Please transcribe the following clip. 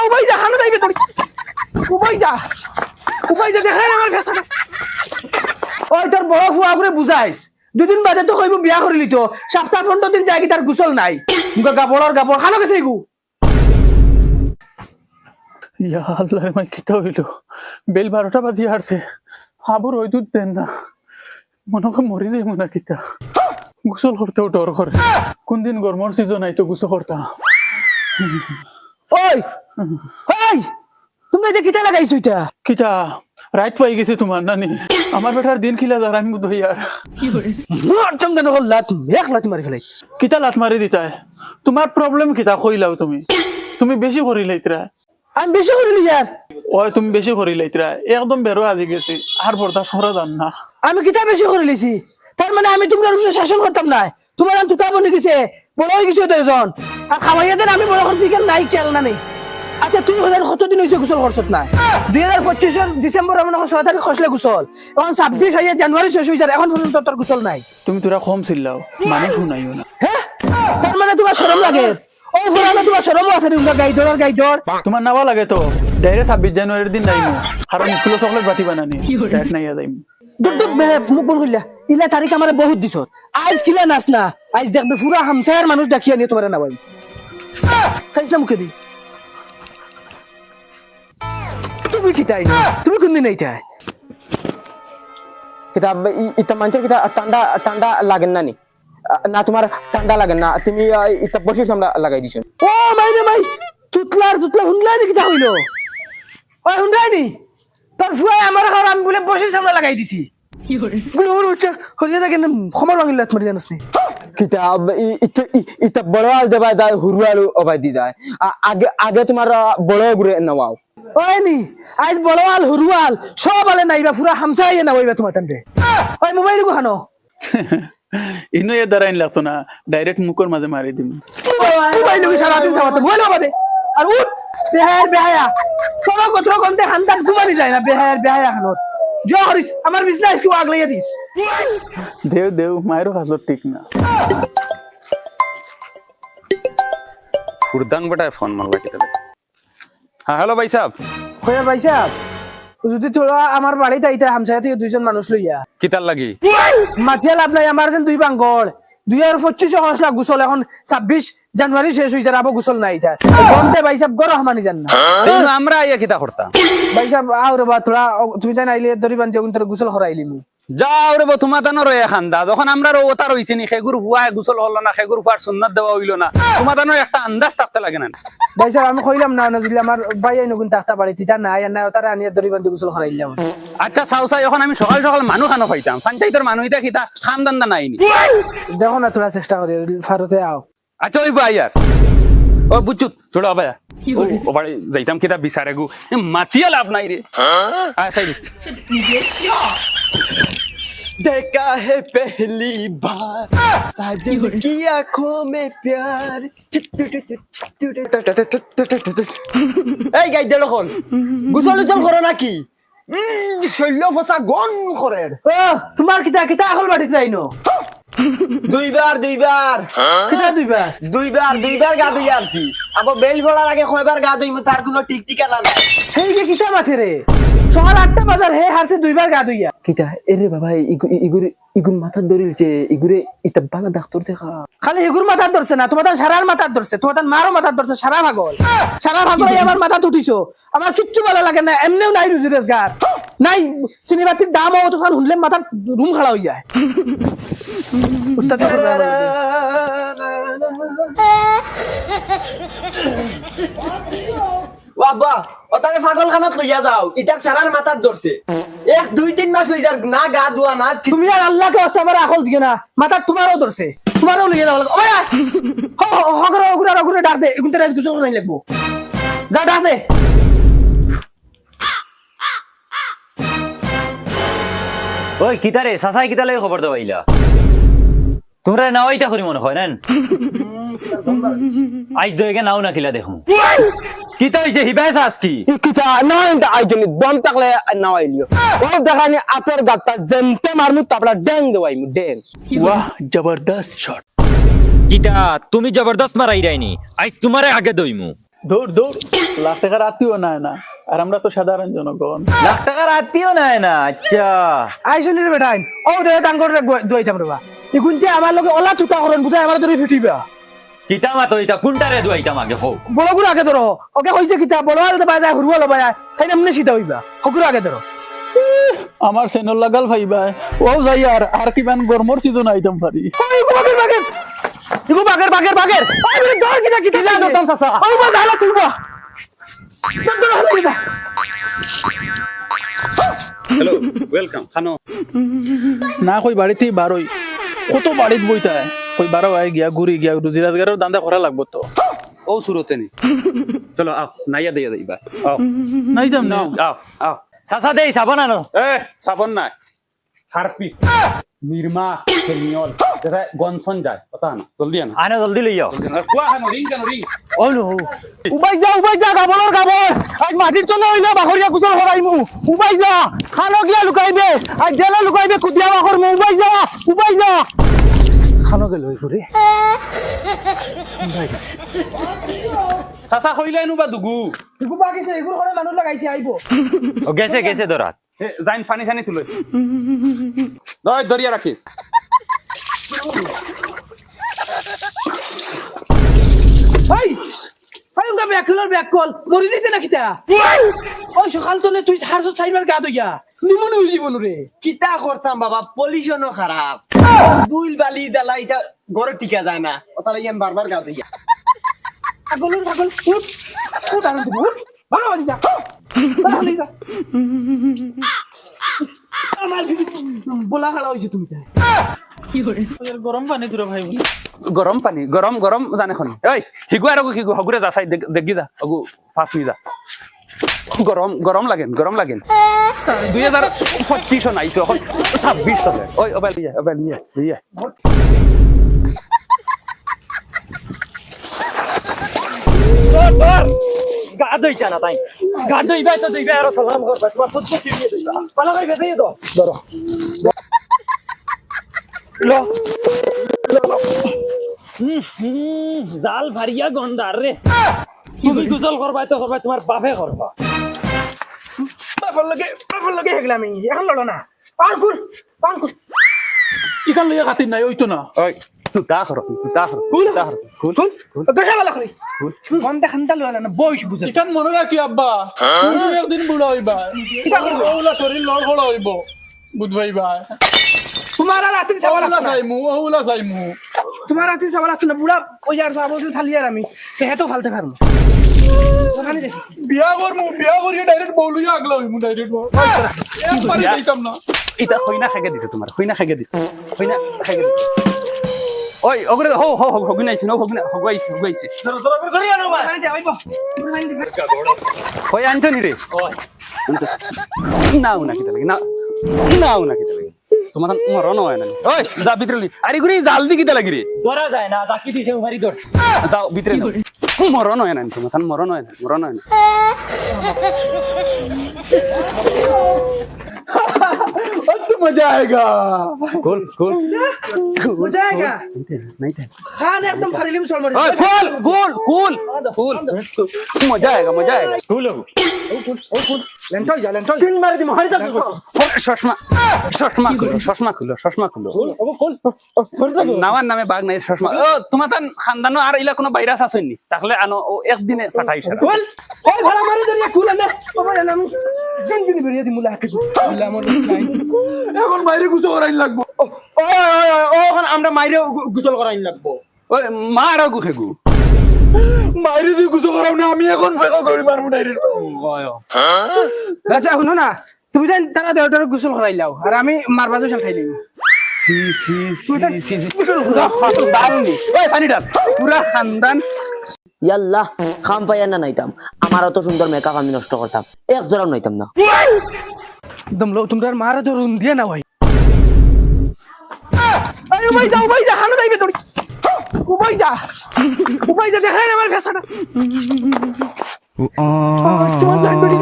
উবাই যা খানো যাইবে তোর উবাই যা দেখাই আমার ফেসাটা ওই তোর বড় ফুয়া করে বুঝাইস দুদিন বাদে তো কইব বিয়া করিলি তো সপ্তাহ 15 দিন যায় কি তার গোসল নাই মুখে গাবড় খানো গেছে গু ইয়া আল্লাহ রে মাই কিতা হইল বেল 12টা বাজি হারছে আবার ওই দুধ দেন না মনে করে মরি যাই মনে কিতা গোসল করতেও ডর করে কোন দিন গরমর সিজন আইতো গোসল করতাম ওই ওই তুমি যে কিতা লাগাইছো এটা কিতা রাইট পাই গেছে তোমার নানি আমার বেটার দিন খিলা যার আমি বুঝই আর মোর চমদন হল্লা তুমি এক লাত মারি ফেলাই কিতা লাত মারি দিতাই তোমার প্রবলেম কিতা কইলাও তুমি বেশি করি লাইতরা আমি বেশি করিলি यार ওই তুমি বেশি করি লাইতরা একদম বেরো আজি গেছি আর বরদাস্ত করা যান না আমি কিতা বেশি করিলিছি তার মানে আমি তোমরা রুশে শাসন করতাম না তোমার আন তুতা বনি গেছে বড় হই গেছে তো এজন আর খাওয়াইয়া দেন আমি বড় করছি কেন নাই খেল না নেই আচ্ছা তুমি হলেন কতদিন হইছে গোসল করছত না 2025 এর ডিসেম্বর আমরা 6 তারিখ খসলে গোসল এখন 26 আইয়া জানুয়ারি শেষ হই যায় এখন পর্যন্ত তোর গোসল নাই তুমি তোরা কম ছিলাও মানে শুনাইও না হ্যাঁ তার মানে তোমার শরম লাগে ও ফুরানো তোমার শরম আছে নি গাইদর তোমার নাওয়া লাগে তো ডাইরেক্ট 26 জানুয়ারির দিন যাইমু কারণ স্কুলে চকলেট বাটি বানানি ডাইরেক্ট নাইয়া যাইমু দুধ মুখ বন কইলা ইলা তারিখ আমারে বহুত দিছত আজ কিলা নাচ না আজ দেখবে পুরা হামসায়ার মানুষ ডাকিয়া নিয়ে তোমারে না ভাই চাইছিলাম মুখে দি তুমি কি তাই না তুমি কোন দিন আইতা কিতাব ইতা মানুষের কিতা ঠান্ডা ঠান্ডা লাগেন না নি না তোমার ঠান্ডা লাগেন না তুমি ইতা বসে সামলা লাগাই দিছো ও মাই তুতলা হুনলা নি কিতা হইলো ওই হুনলাই নি তোর ফুয়াই আমার ঘর আমি বলে বসে সামনে লাগাই দিছি কি করে গুলো উচ্চা হলিয়া দেখেন খমর ভাঙিল তোমার জানোস নি কিতাব ইতা বড় আল দেবাই দা হুরুয়ালু অবাই দি যায় আগে আগে তোমার বড় গুরে নাও ওই নি আজ বড়ওয়াল হুরুয়াল সব আলে নাইবা পুরা হামসাইয়া না হইবা তোমার তান্ডে ওই মোবাইল গো খানো ইনো এ দাঁড়াইন লাগতো না ডাইরেক্ট মুখের মাঝে মারি দিম মোবাইল গো সারা দিন সাবাতে মোবাইল বাদে আর উঠ বেহায়া তোর কত গন্তে খানদান ঘুমানি যায় না বেহায়া খানো জো হরিস আমার বিজনেস কি আগলাইয়া দিস দেও মায়েরও হাজর ঠিক না कुर्दान बेटा फोन मारला किता हाँ हेलो भाई साहब কইয়া ভাই সাহেব যদি তোরা আমার বাড়িতে আইতা হামসায়া থেকে দুইজন মানুষ লইয়া किताल लगी মাছিয়া লাভ নাই আমার যেন দুই বাঙ্গল 2025 খসলা গোসল এখন 26 জানুয়ারি শেষ হই যাবে গোসল নাই তা গন্তে ভাই সাহেব গরহ মানি জান না तेनु আমরা আইয়া কিতা করতা ভাই সাহেব আও রে বা তোরা তুমি জান আইলে দরি বান যখন তোর গোসল করাইলি মু যাও রে তোমা তানো রয়ে খান্দা যখন আমরা রো ওতা রইছি নি খেগুর হুয়া গোসল হলো না খেগুর ফার সুন্নাত দেওয়া হইলো না তোমা তানো একটা আন্দাজ থাকতে লাগে না ভাই সাহেব আমি কইলাম না নজরুল আমার ভাই আইনো কোন তাখতা বাড়ি তিতা না আয়া না তারা আনিয়া দরি বান গোসল করাইলাম আচ্ছা সাউসা এখন আমি সকাল সকাল মানু খানো খাইতাম পঞ্চায়েতের মানু ইতা কিতা খামদান্দা নাইনি দেখো না তোরা চেষ্টা করি ফারতে আও আচ্ছা ওই ভাই यार ও বুচুত ছোড়া ভাই ও বাড়ি যাইতাম কিতা বিচারে গু মাতিয়া লাভ নাই রে আচ্ছা देखा है पहली बार साजन की आंखों में प्यार এই গাই দেলো কোন গোসল জল করো নাকি শৈল্য ফসা গন করে ও তোমার কিতা কিতা আকল বাড়ি যাইনো দুইবার কিতা দুইবার গা ধুই আসছি আবার বেল ফোড়ার আগে কয়বার গা ধুইমু তার কোনো ঠিক ঠিকানা নাই হেই যে কিতা মাথে রে সকাল 8টা বাজার হে হারছে দুইবার গা ধুইয়া কিতা এরে বাবা ইগুর মাথা ধরিলছে ইগুরে ইতা বালা ডাক্তার দেখা খালি হেগুর মাথা ধরছে না তোমার সারার মাথা ধরছে তোমার মারও মাথা ধরছে সারা ভাগল আমার মাথা উঠিছো আমার কিচ্ছু ভালো লাগে না এমনিও নাই রুজি রোজগার নাই সিনেমাটির দাম ও তখন শুনলে মাথার রুম খাড়া হয়ে যায় উস্তাদ বাবা ওটারে পাগল খানাত লইয়া যাও ইতার সারার মাথার ধরছে 1-2-3 মাস হই যার না গা ধোয়া না তুমি আর আল্লাহকে ওস্তাদ আমার আকল দিও না মাথা তোমারও ধরছে তোমারও লইয়া যাও ওয়া হগরে ডাক দে এগুন তেরাজ গোসল নাই লাগবো যা ডাক দে ওই কিতারে সাসাই কিতা লাগে খবর দেবাইলা তোমরা নাও ইতা করি মনে হয় না আজ দইকে নাও না কিলা দেখো কিতা হইছে হিবাস আজকি কিতা না আইজনি দম তাকলে না আইলিও ও দেখানি আতর গাতা জেনতে মারমু তাপলা ড্যাং দেওয়াইমু ড্যাং वाह जबरदस्त शॉट কিতা তুমি জবরদস্ত মারাই রাইনি আজ তোমারে আগে দইমু দৌড় দৌড়, লাখ টাকার আত্মীয় নাই না, আর আমরা তো সাধারণ জনগণ। লাখ টাকার আত্মীয় নাই না, আচ্ছা আই শুনি রে বেটাইন ও দে টাঙ্গর দুইতাম রে বা ইগুন যে আমার লগে ওলা চুতা করেন বুঝাই আমার ধরে ফিটিবা কিতা মাতো এটা কোনটারে দুইটা মাগে হো বড় গুলো আগে ধরো ওকে কইছে কিতা বড় আলতে বাজায় হুরুয়া লবায় তাই নামনে সিধা হইবা হকুর আগে ধরো আমার সেনর লাগাল ভাইবাই ও যাই আর কিমান গরমর সিজন আইতাম পারি। ওই বাগের বাগের ইগো বাগের বাগের বাগের ওই বলে দর কিটা কিটা যা দতাম সাসা ওই বা জালা সিলবা দর হলে কিটা হ্যালো ওয়েলকাম খানো না কই বাড়িতেই বারোই, কত বাড়িত বইতায় কই বারো আয় গিয়া ঘুরি গিয়া রুজি রোজগারের দান্দা করা লাগবো তো। ও সুরতে নি চলো আও নাইয়া দিয়া দিবা আও নাই যাম না আও আও চাচা দেই সাবান আনো এ সাবন নাই হারপি নির্মা ফেনিয়ল যেটা গনসন যায় কথা না জলদি আনো আনো জলদি লইও কুয়া হানো রিং কেন রিং ও নো উবাই যা গাবলর গাবল আজ মাটির তলে হইলো বাখরিয়া কুচল হরাইমু উবাই যা খানো গিয়া লুকাইবে আজ জেলা লুকাইবে কুদিয়া বাখর মু উবাই যা খানো গেল হই ফুরে চাচা কইলে এনু বা দুগু ইগু বাকিছে ইগুর করে মানুষ লাগাইছে আইবো ও গেছে গেছে দরাত যাইন ফানি সানি তুলে দরিয়া রাখিস ভাই ভাই উঙ্গা ব্যাক কল মরি যাইতে না কিতা ওই সকাল তলে তুই 404 গা দইয়া নিমন হই জীবন রে কিতা করতাম বাবা, পলিউশনও খারাপ, দুল বালি জ্বালা এটা ঘরে টিকা যায় না, ওটা লাগি আমি বারবার গা দিয়া। পাগল উঠ আর উঠ বাবা যা বাবা যা আমার বলা খালা হইছে তুমি গরম পানি দূরে ভাই বলে গরম পানি গরম গরম জানে খন এই হিগু আর হিগু হগুরে যা সাই দেখি যা হগু ফাস নি যা গরম গরম লাগেন 2025 নাইছো এখন 26 চলে ওই ওবাইল লিয়া গা দইতা না তাই গা দইবা তো দইবা আর সালাম করবা তোমার সত্য চিনিয়ে দইবা পালা কই গেছে তো ধরো লো জাল ভারিয়া গন্ধার রে তুমি গোসল করবা তো করবা তোমার বাপে করবা বাফর লগে হেগলাম এখন লড়ো না পান কুল ইকান লইয়া খাতির নাই ওইতো না। ওই তুতা খর কুল গসা বালা করি মন দেখানটা লড়া না বয়স বুঝা ইকান মনে রাখি আব্বা, তুমি একদিন বুড়া হইবা, ওলা শরীর লড় হড় হইব বুঝবাইবা, তোমার রাতে ওলা চাইমু তোমার রাতে সাবাল না বুড়া ওই আর সাবাল থালি আর আমি তেহে তো ফালতে পারবো ওখানে দেখি বিয়া করিয়ে ডাইরেক্ট বউলুইয়া আগলা হইমু ডাইরেক্ট একবারে যাইতাম না। এটা হইনা খাগে দিতে তোমার হইনা খাগে দিতে ওই ওগরে হগুনাইছে হগুয়াইছে ওখানে যাইবো হই আনছনি রে নাও না কিতা লাগে তোমার মরণ হয় না ওই যা ভিতরে আরে গুরি জলদি কিতা লাগি রে ধরা যায় না জাকি দিতে মারি ধরছে যাও ভিতরে মরণ হয় না তোমার মরণ হয় না तो मजा आएगा। কুল মজা আয়েগা नहीं था খান একদম ফারিলিম চল মরে ओए फूल मजा आएगा কুল লেন্টল তিন মারি দি মারি যা চশমা খুলো নামার নামে বাঘ নাই চশমা ও তোমার তান খানদানো আর ইলা কোনো ভাইরাস আসেনি তাহলে আনো ও একদিনে সাটাই সারা কুল ওই ভাড়া মারি ধরিয়া কুল না বাবা জানাম জনজনি বেরিয়ে দি মুলা হাতে কুল আমার চাই এখন বাইরে গুছো করাইন লাগবো। ওখান আমরা মাইরে গোসল করাইন লাগবো। ওই মা আর গুখেগু বাইরে দিয়ে গুছো করাও না, আমি এখন ফেকা করি মারমু ডাইরেক্ট। আচ্ছা শুনো না তুমি জান তারা দেহটার গোসল করাইলাও আর আমি মারবা জল খাইলাম পুরা খানদান ইয়াল্লাহ খাম পাইয়া না নাইতাম, আমার অত সুন্দর মেকআপ আমি নষ্ট করতাম, এক জোড়াও নাইতাম না। একদম লো তোমরা মারা তো রুম দিয়ে না ভাই আরে ভাই যা খানা যাইবে তোর উবাই যা দেখা না আমার ফেসাটা তোমার লাইন বেটি